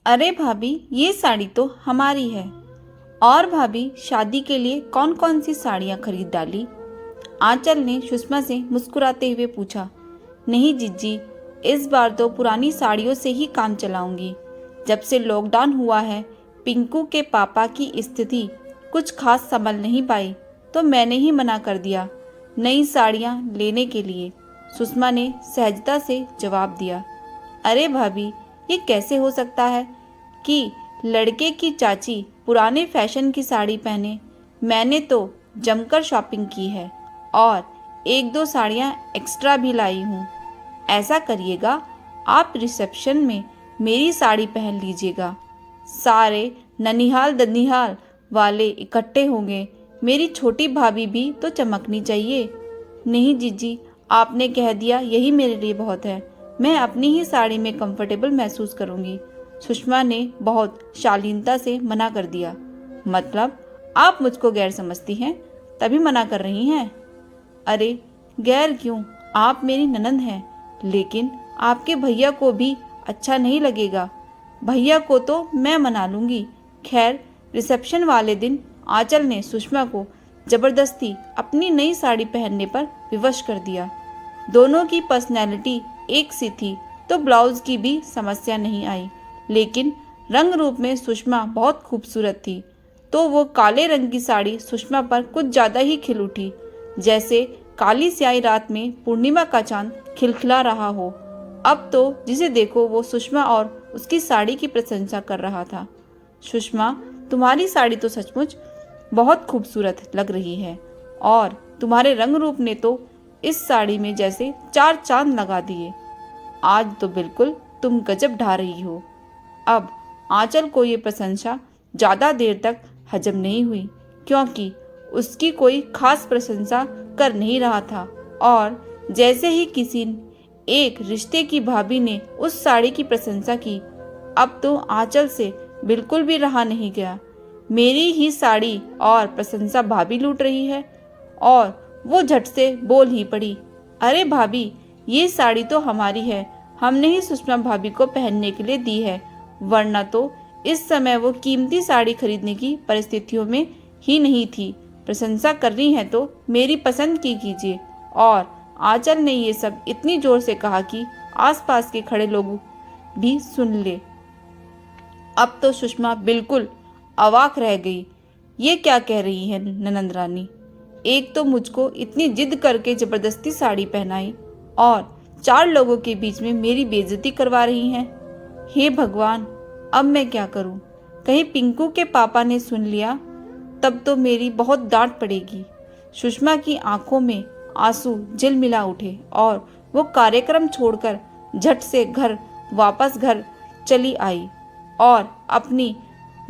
अरे भाभी, ये साड़ी तो हमारी है। और भाभी, शादी के लिए कौन कौन सी साड़ियाँ खरीद डाली? आंचल ने सुषमा से मुस्कुराते हुए पूछा। नहीं जिज्जी, इस बार तो पुरानी साड़ियों से ही काम चलाऊंगी। जब से लॉकडाउन हुआ है, पिंकू के पापा की स्थिति कुछ खास संभल नहीं पाई, तो मैंने ही मना कर दिया नई साड़ियाँ लेने के लिए। सुषमा ने सहजता से जवाब दिया। अरे भाभी, ये कैसे हो सकता है कि लड़के की चाची पुराने फैशन की साड़ी पहने? मैंने तो जमकर शॉपिंग की है और एक दो साड़ियाँ एक्स्ट्रा भी लाई हूँ। ऐसा करिएगा, आप रिसेप्शन में मेरी साड़ी पहन लीजिएगा। सारे ननिहाल दनिहाल वाले इकट्ठे होंगे, मेरी छोटी भाभी भी तो चमकनी चाहिए। नहीं जीजी, आपने कह दिया यही मेरे लिए बहुत है। मैं अपनी ही साड़ी में कंफर्टेबल महसूस करूंगी। सुषमा ने बहुत शालीनता से मना कर दिया। मतलब आप मुझको गैर समझती हैं, तभी मना कर रही हैं? अरे गैर क्यों, आप मेरी ननंद हैं। लेकिन आपके भैया को भी अच्छा नहीं लगेगा। भैया को तो मैं मना लूंगी। खैर, रिसेप्शन वाले दिन आंचल ने सुषमा को जबरदस्ती अपनी नई साड़ी पहनने पर विवश कर दिया। दोनों की पर्सनैलिटी एक सी थी, तो ब्लाउज की भी समस्या नहीं आई। लेकिन रंग रूप में सुषमा बहुत खूबसूरत थी, तो वो काले रंग की साड़ी सुषमा पर कुछ ज़्यादा ही खिल उठी, जैसे काली स्याही रात में पूर्णिमा का चांद खिलखिला रहा हो। अब तो जिसे देखो वो सुषमा और उसकी साड़ी की प्रशंसा कर रहा था। सुषमा, तुम्हारी साड़ी तो सचमुच बहुत खूबसूरत लग रही है, और तुम्हारे रंग रूप ने तो इस साड़ी में जैसे चार चांद लगा दिए। आज तो बिल्कुल तुम गजब ढा रही हो। अब आंचल को ये प्रशंसा ज़्यादा देर तक हजम नहीं हुई, क्योंकि उसकी कोई खास प्रशंसा कर नहीं रहा था। और जैसे ही किसी एक रिश्ते की भाभी ने उस साड़ी की प्रशंसा की, अब तो आंचल से बिल्कुल भी रहा नहीं गया। मेरी ही साड़ी और प्रशंसा भाभी लूट रही है। और वो झट से बोल ही पड़ी। अरे भाभी, ये साड़ी तो हमारी है, हमने ही सुषमा भाभी को पहनने के लिए दी है, वरना तो इस समय वो कीमती साड़ी खरीदने की परिस्थितियों में ही नहीं थी। प्रशंसा करनी है तो मेरी पसंद की कीजिए। और आंचल ने ये सब इतनी जोर से कहा कि आसपास के खड़े लोग भी सुन ले। अब तो सुषमा बिल्कुल अवाक रह गई। ये क्या कह रही है ननंद रानी? एक तो मुझको इतनी जिद करके जबरदस्ती साड़ी पहनाई, और चार लोगों के बीच में मेरी बेइज्जती करवा रही हैं। हे भगवान, अब मैं क्या करूं? कहीं पिंकू के पापा ने सुन लिया, तब तो मेरी बहुत डांट पड़ेगी। सुषमा की आंखों में आंसू झिलमिला उठे और वो कार्यक्रम छोड़कर झट से वापस घर चली आई और अपनी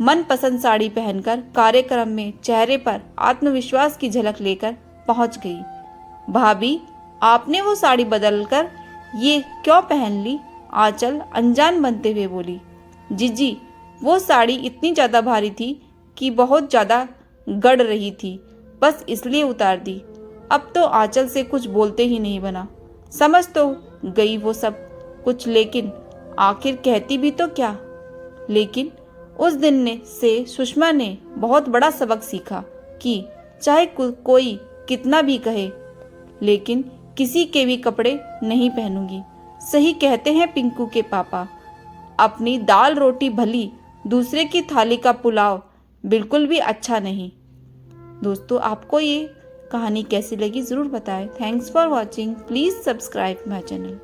मनपसंद साड़ी पहनकर कार्यक्रम में चेहरे पर आत्मविश्वास की झलक लेकर पहुंच गई। भाभी, आपने वो साड़ी बदलकर ये क्यों पहन ली? आंचल अनजान बनते हुए बोली। जीजी, वो साड़ी इतनी ज़्यादा भारी थी कि बहुत ज़्यादा गड़ रही थी, बस इसलिए उतार दी। अब तो आंचल से कुछ बोलते ही नहीं बना। समझ तो गई वो सब कुछ, लेकिन आखिर कहती भी तो क्या। लेकिन उस दिन से सुषमा ने बहुत बड़ा सबक सीखा कि चाहे कोई कितना भी कहे, लेकिन किसी के भी कपड़े नहीं पहनूंगी। सही कहते हैं पिंकू के पापा, अपनी दाल रोटी भली, दूसरे की थाली का पुलाव बिल्कुल भी अच्छा नहीं। दोस्तों, आपको ये कहानी कैसी लगी ज़रूर बताएं। Thanks for watching. Please subscribe my channel.